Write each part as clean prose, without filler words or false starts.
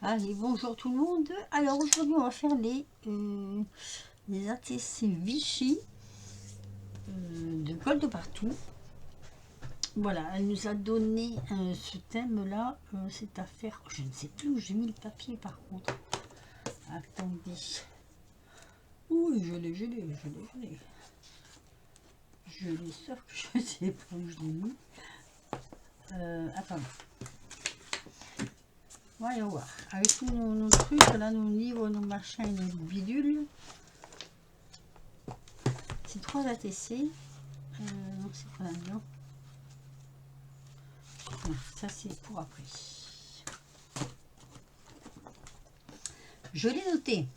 Allez, bonjour tout le monde. Alors aujourd'hui on va faire les ATC Vichy de Colle de partout. Voilà, elle nous a donné ce thème là, c'est à faire, je ne sais plus où j'ai mis le papier par contre. Attendez. Oui, je l'ai. Je l'ai, sauf que je ne sais pas où je l'ai mis. Attendez. Voyons voir. Avec tous nos trucs, là, nos livres, nos machins et nos bidules. C'est 3 ATC. Non, c'est pas là-dedans. Non, ça c'est pour après. Je l'ai noté.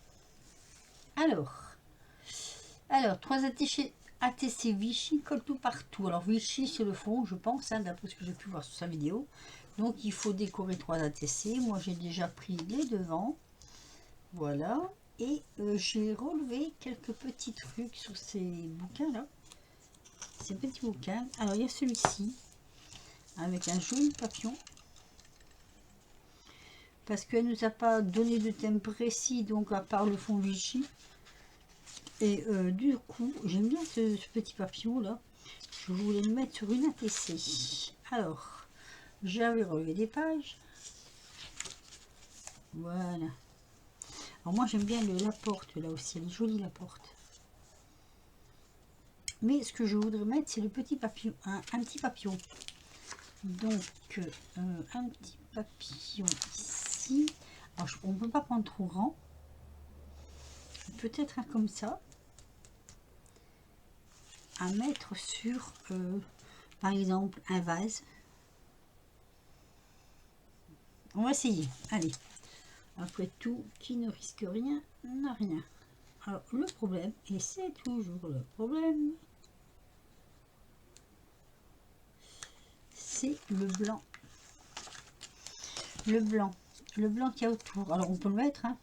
Alors, 3 ATC Vichy colle tout partout. Alors Vichy c'est le fond, je pense, hein, d'après ce que j'ai pu voir sur sa vidéo. Donc il faut décorer 3 ATC. Moi j'ai déjà pris les devants. Voilà. Et j'ai relevé quelques petits trucs sur ces bouquins là. Ces petits bouquins. Alors il y a celui-ci avec un joli papillon. Parce qu'elle nous a pas donné de thème précis, donc à part le fond Vichy. Et du coup, j'aime bien ce petit papillon là. Je voulais le mettre sur une ATC. Alors, j'avais relevé des pages. Voilà. Alors moi j'aime bien la porte là aussi, elle est jolie la porte. Mais ce que je voudrais mettre, c'est le petit papillon, un petit papillon. Donc, un petit papillon ici. Alors, on ne peut pas prendre trop grand. Peut-être un comme ça. À mettre sur, par exemple, un vase. On va essayer. Allez. Après tout, qui ne risque rien n'a rien. Alors, le problème, et c'est toujours le problème, c'est le blanc. Le blanc qu'il y a autour. Alors, on peut le mettre, hein,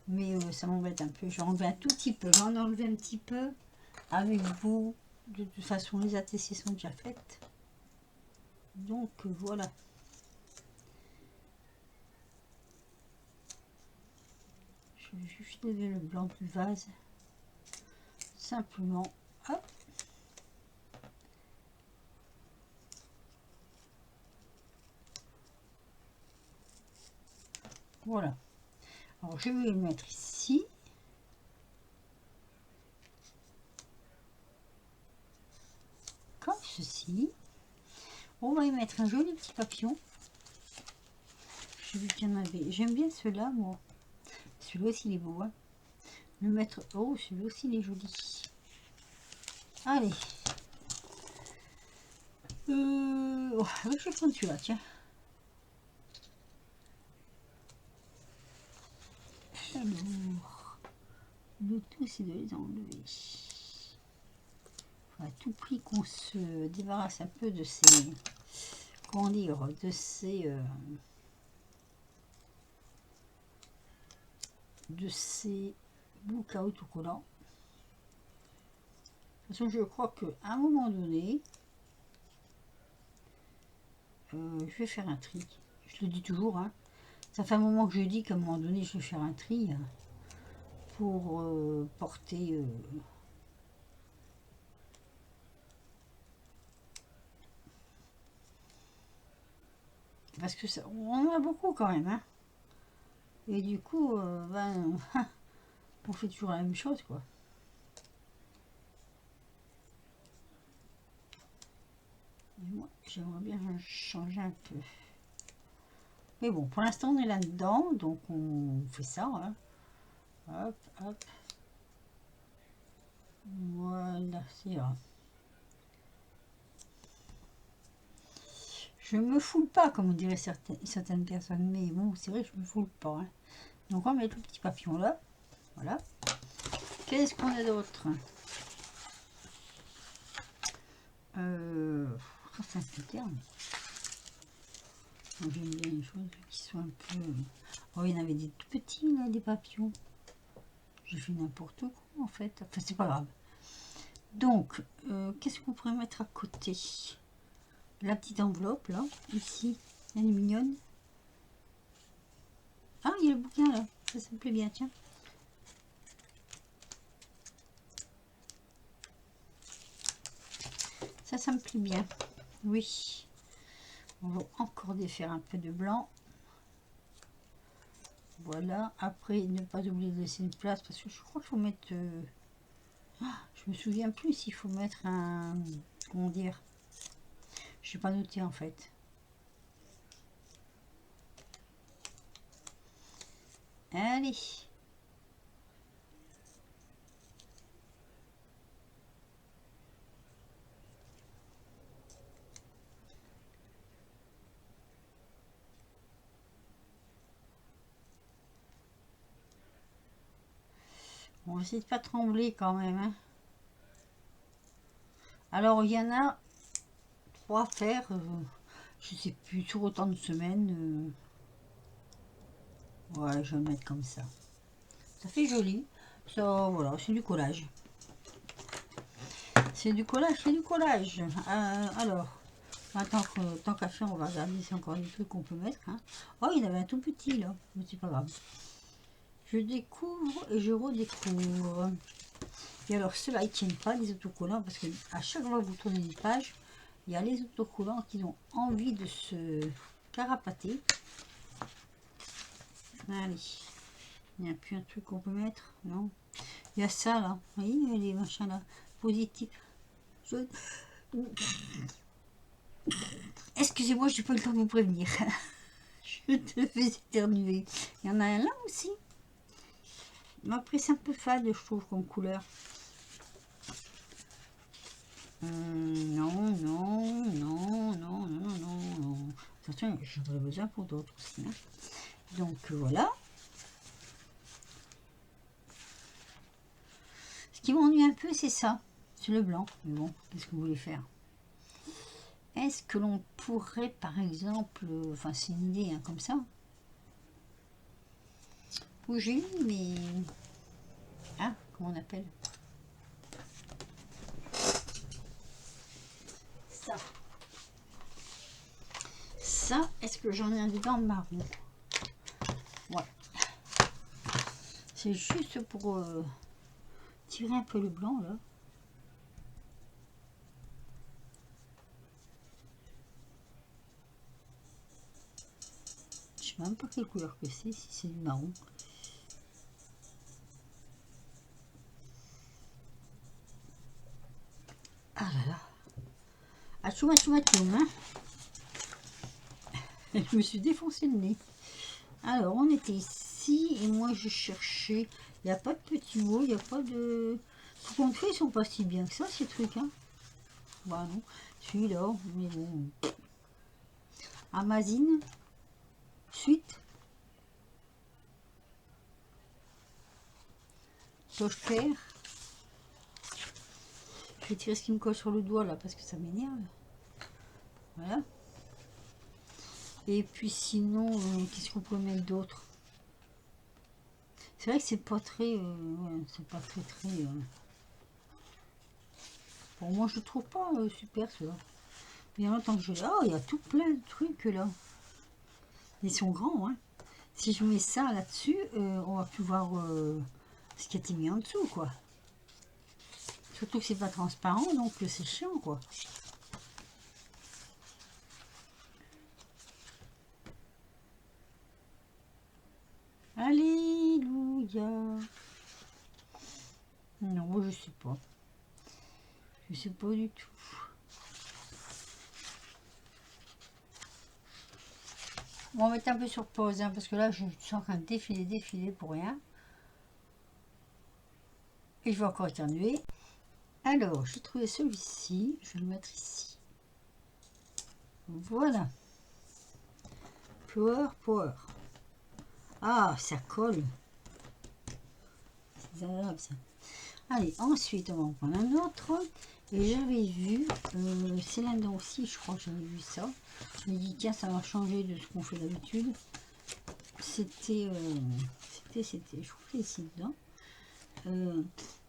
mais ça m'embête un peu. J'en enlevé un tout petit peu. J'en ai enlevé un petit peu avec vous. De toute façon, les ATC sont déjà faites. Donc, voilà. Je vais juste lever le blanc du vase. Simplement, hop. Voilà. Alors, je vais le mettre ici. Comme ceci. On va y mettre un joli petit papillon. J'ai vu qu'il y en avait. J'aime bien ceux-là, moi. Celui-là aussi, il est beau. Hein. Le mettre. Oh, celui-là aussi, il est joli. Allez. Oh, je vais prendre celui-là, tiens. Alors, le tout, c'est de les enlever. Faut à tout prix qu'on se débarrasse un peu de ces. Comment dire, de ces bouts autocollants. De toute façon, je crois qu'à un moment donné, je vais faire un tri. Je le dis toujours, hein. Ça fait un moment que je dis qu'à un moment donné, je vais faire un tri pour porter. Parce que ça, on en a beaucoup quand même, hein. Et du coup, ben, on fait toujours la même chose, quoi. Et moi, j'aimerais bien changer un peu. Mais bon, pour l'instant, on est là-dedans, donc on fait ça, hein. Hop, hop. Voilà, c'est grave. Je me foule pas, comme on dirait certaines personnes, mais bon, c'est vrai que je me foule pas. Hein. Donc on va mettre le petit papillon là. Voilà. Qu'est-ce qu'on a d'autre? Ça c'est un terme. J'aime bien les choses qui sont un peu... Oh, il y en avait des tout petits là, des papillons. J'ai fait n'importe quoi en fait. Enfin, c'est pas grave. Donc, qu'est-ce qu'on pourrait mettre à côté? La petite enveloppe là, ici, elle est mignonne. Ah, il y a le bouquin là. Ça me plaît bien, tiens. Ça me plaît bien. Oui. On va encore défaire un peu de blanc. Voilà. Après, ne pas oublier de laisser une place parce que je crois qu'il faut mettre... je me souviens plus s'il faut mettre un... Comment dire? Je n'ai pas noté en fait. Allez. On va essayer de pas trembler quand même. Hein. Alors, il y en a 3 à faire. Je sais plus, sur autant de semaines. Ouais, je vais le mettre comme ça. Ça fait joli. Ça, voilà, c'est du collage. C'est du collage, c'est du collage. Alors, tant qu'à faire, on va regarder si encore des trucs qu'on peut mettre. Hein. Oh, il y en avait un tout petit là, mais c'est pas grave. Je découvre et je redécouvre. Et alors, ceux-là, ils tiennent pas les autocollants parce que à chaque fois que vous tournez une page, il y a les autocollants qui ont envie de se carapater. Allez, il n'y a plus un truc qu'on peut mettre, non? Il y a ça là, vous voyez les machins là, positifs. Excusez-moi, je n'ai pas eu le temps de vous prévenir. Je te fais éternuer. Il y en a un là aussi. Mais après, c'est un peu fade, je trouve, comme couleur. Non, non, non, non, non, non, non. Attention, j'aurais besoin pour d'autres aussi. Hein. Donc, voilà. Ce qui m'ennuie un peu, c'est ça. C'est le blanc. Mais bon, qu'est-ce que vous voulez faire? Est-ce que l'on pourrait, par exemple... Enfin, c'est une idée, hein, comme ça. Bouger, mais... Ah, comment on appelle? Ça. Ça, est-ce que j'en ai un dedans marron? Ouais. C'est juste pour tirer un peu le blanc, là. Je sais même pas quelle couleur que c'est, si c'est du marron. Ah là là. Atchoum, atchoum, atchoum, hein. Je me suis défoncé le nez. Alors, on était ici, et moi je cherchais. Il n'y a pas de petits mots, il n'y a pas de... Tout compte fait, ils sont pas si bien que ça, ces trucs, hein. Bah non, celui-là, mais bon. Amazine. Suite. Tochter. Je vais tirer ce qui me colle sur le doigt, là, parce que ça m'énerve. Voilà. Et puis sinon, qu'est-ce qu'on peut mettre d'autre? C'est vrai que c'est pas très... ouais, c'est pas très... Bon, moi, je le trouve pas super, cela. Il y a longtemps que je... Oh, il y a tout plein de trucs, là. Ils sont grands, hein. Si je mets ça là-dessus, on va plus voir ce qui a été mis en dessous, quoi. Surtout que c'est pas transparent, donc c'est chiant, quoi. Alléluia. Non, moi je sais pas. Je sais pas du tout. Bon, on va mettre un peu sur pause, hein, parce que là je suis en train de défiler pour rien. Et je vais encore éternuer. Alors, j'ai trouvé celui-ci. Je vais le mettre ici. Voilà. Power. Ah, ça colle. C'est agréable ça. Allez, ensuite, on va en prendre un autre. Et j'avais vu, c'est là-dedans aussi, je crois que j'avais vu ça. Je me dis, tiens, ça va changer de ce qu'on fait d'habitude. C'était, je crois que c'est ici dedans.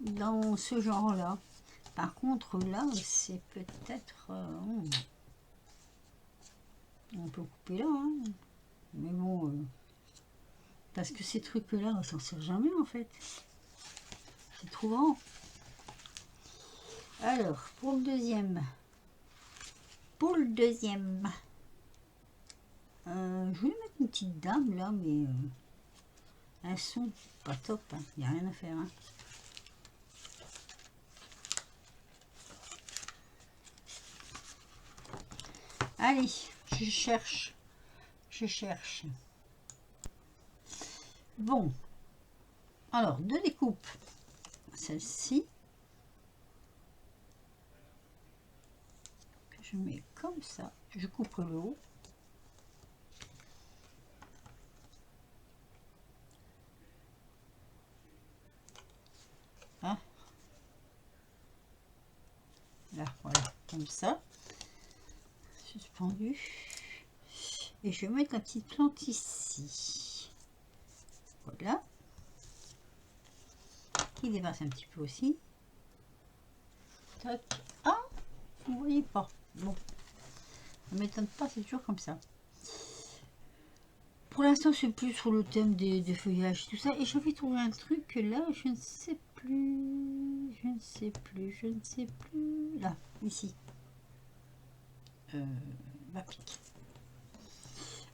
Dans ce genre-là. Par contre, là, c'est peut-être... on peut couper là, hein. Mais bon... Parce que ces trucs-là, on s'en sert jamais en fait. C'est trop grand. Alors, pour le deuxième. Je voulais mettre une petite dame là, mais un son pas top. Il n'y a rien à faire. Hein. Allez, je cherche. Bon. Alors, deux découpes. Celle-ci. Que je mets comme ça. Je coupe le haut. Hein? Là, voilà, comme ça. Suspendu. Et je vais mettre la petite plante ici. Voilà. Qui dépasse un petit peu aussi. Tac. Ah, vous voyez pas. Bon, ça m'étonne pas, c'est toujours comme ça. Pour l'instant, c'est plus sur le thème des feuillages, tout ça. Et j'avais trouvé un truc là, je ne sais plus. Là, ici. Ma pique.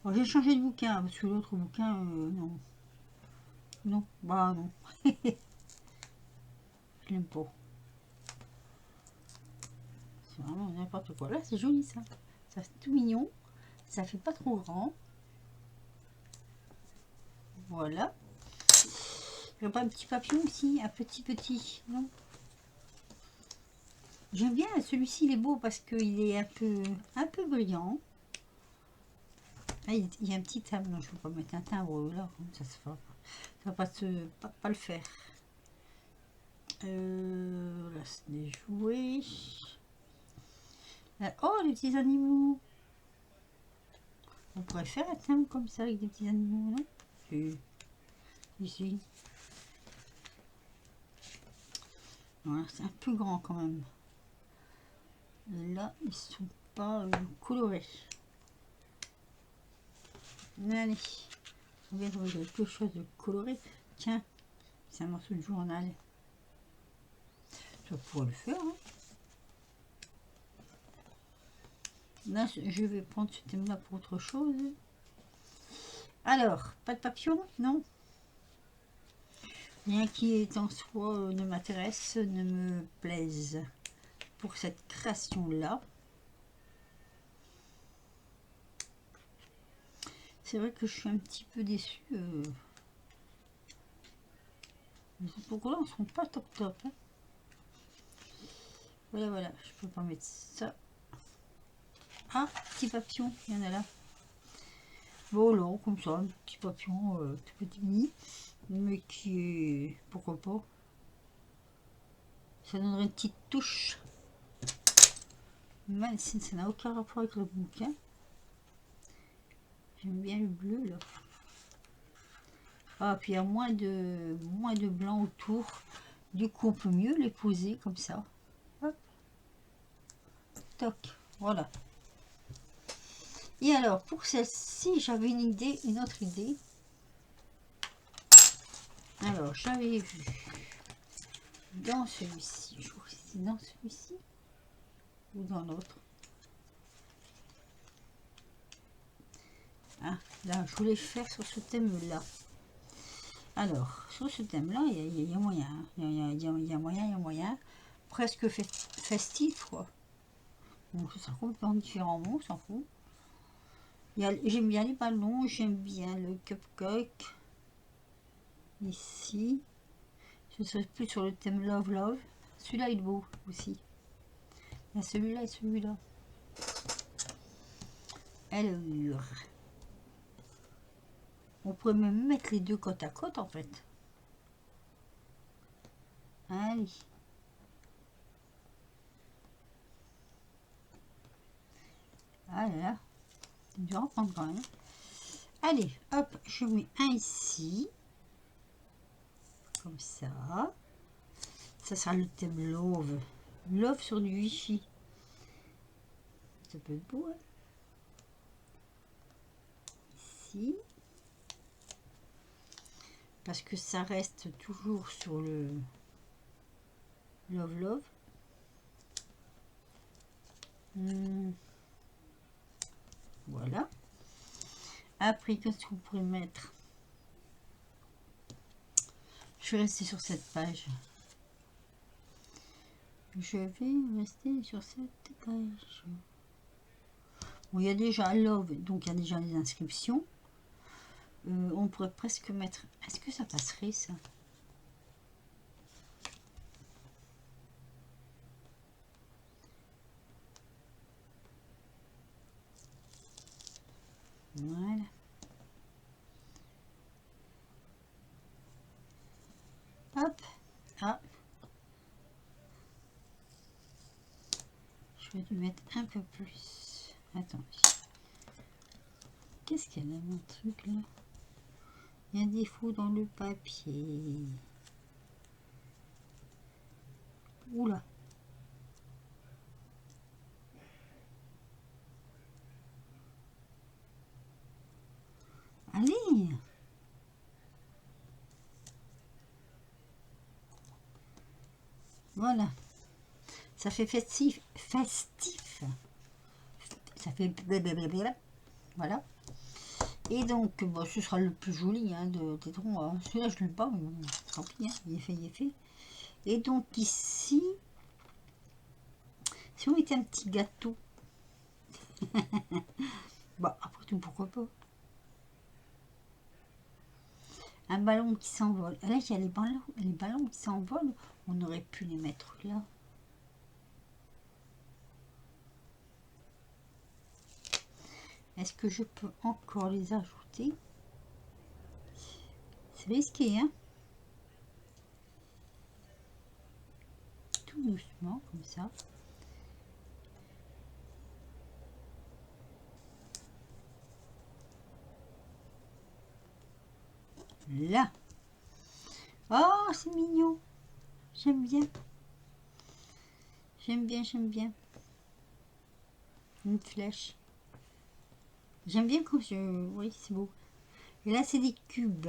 Alors, j'ai changé de bouquin, parce que l'autre bouquin, non. Non, bah non. Je l'aime pas. C'est vraiment n'importe quoi. Là, c'est joli ça. Ça c'est tout mignon. Ça fait pas trop grand. Voilà. Il n'y a pas un petit papillon aussi, un petit, non? J'aime bien celui-ci, il est beau parce qu'il est un peu brillant. Ah, il y a un petit timbre, non, je ne peux pas mettre un timbre là, ça se fera pas. Ça va pas le faire. Là, c'est des jouets. Là, oh, les petits animaux. On pourrait faire un timbre comme ça avec des petits animaux, non? Ici. Voilà, c'est un peu grand quand même. Là, ils sont pas colorés. Allez, on vient de trouver quelque chose de coloré. Tiens, c'est un morceau de journal. Ça pourrait le faire. Hein. Là, je vais prendre ce thème-là pour autre chose. Alors, pas de papillon, non. Rien qui est en soi ne m'intéresse, ne me plaise pour cette création-là. C'est vrai que je suis un petit peu déçue. Les autres là ne sont pas top top. Hein. Voilà, je peux pas mettre ça. Ah, petit papillon, il y en a là. Voilà, comme ça, un petit papillon tout petit mini, mais qui est, pourquoi pas, ça donnerait une petite touche. Même si ça n'a aucun rapport avec le bouquin. J'aime bien le bleu là. Ah, puis il y a moins de blanc autour. Du coup, on peut mieux les poser comme ça. Hop. Toc, voilà. Et alors, pour celle-ci, j'avais une autre idée. Alors, j'avais vu dans celui-ci, je crois que c'est dans celui-ci ou dans l'autre. Ah, là, je voulais faire sur ce thème-là. Alors, sur ce thème-là, il y a moyen. Il y a moyen. Presque festif, quoi. Donc, ça sera complètement différent, on s'en fout. J'aime bien les ballons, j'aime bien le cupcake. Ici. Je serai plus sur le thème Love Love. Celui-là, il est beau aussi. Il y a celui-là et celui-là. Alors. On pourrait même mettre les deux côte à côte, en fait. Allez. Ah là là. C'est dur à prendre quand même. Allez, hop, je mets un ici. Comme ça. Ça sera le thème Love. Love sur du Vichy. Ça peut être beau, hein. Ici. parce que ça reste toujours sur le Love Love. Voilà. Après, qu'est-ce que vous pourrez mettre? Je vais rester sur cette page. Je vais rester sur cette page. Bon, il y a déjà Love, donc il y a déjà les inscriptions. On pourrait presque mettre... Est-ce que ça passerait, ça? Voilà. Hop. Ah. Je vais lui mettre un peu plus. Attendez. Qu'est-ce qu'il y a dans mon truc, là? Il y a un défaut dans le papier. Oula. Allez. Voilà. Ça fait festif. Festif. Ça fait blablabla. Voilà. Et donc, bon, ce sera le plus joli hein, des trois. Hein. Celui-là, je ne l'aime pas, mais bon, tant pis, hein. Il est fait, il est fait. Et donc ici, si on mettait un petit gâteau, bah après tout, pourquoi pas. Un ballon qui s'envole. Là, il y a les ballons qui s'envolent. On aurait pu les mettre là. Est-ce que je peux encore les ajouter? C'est risqué, hein? Tout doucement, comme ça. Là. Oh, c'est mignon. J'aime bien. J'aime bien, j'aime bien. Une flèche. J'aime bien quand je... Oui, c'est beau. Et là, c'est des cubes.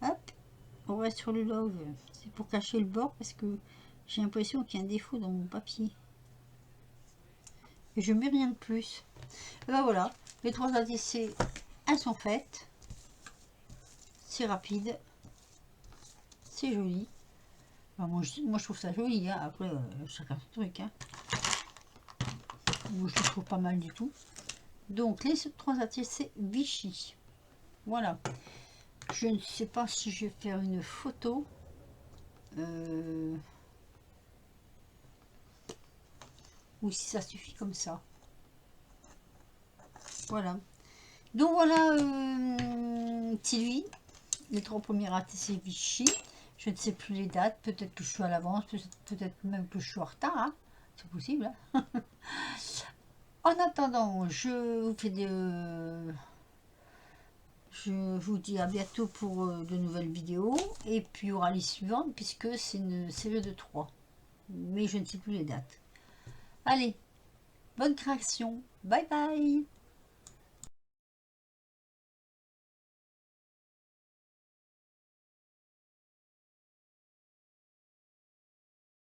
Hop. On va sur le love. C'est pour cacher le bord parce que j'ai l'impression qu'il y a un défaut dans mon papier. Et je mets rien de plus. Et ben voilà. Les trois ATC, elles sont faites. C'est rapide. C'est joli. Alors moi, je trouve ça joli. Hein. Après, chacun son truc. Hein. Moi, je le trouve pas mal du tout. Donc, les trois ATC Vichy. Voilà. Je ne sais pas si je vais faire une photo. Ou si ça suffit comme ça. Voilà. Donc voilà, Sylvie. Les trois premiers ATC Vichy. Je ne sais plus les dates. Peut-être que je suis à l'avance. Peut-être même que je suis en retard. Hein. C'est possible. Hein. En attendant, je vous fais je vous dis à bientôt pour de nouvelles vidéos. Et puis il y aura les suivantes puisque c'est une série de 3. Mais je ne sais plus les dates. Allez, bonne création. Bye bye.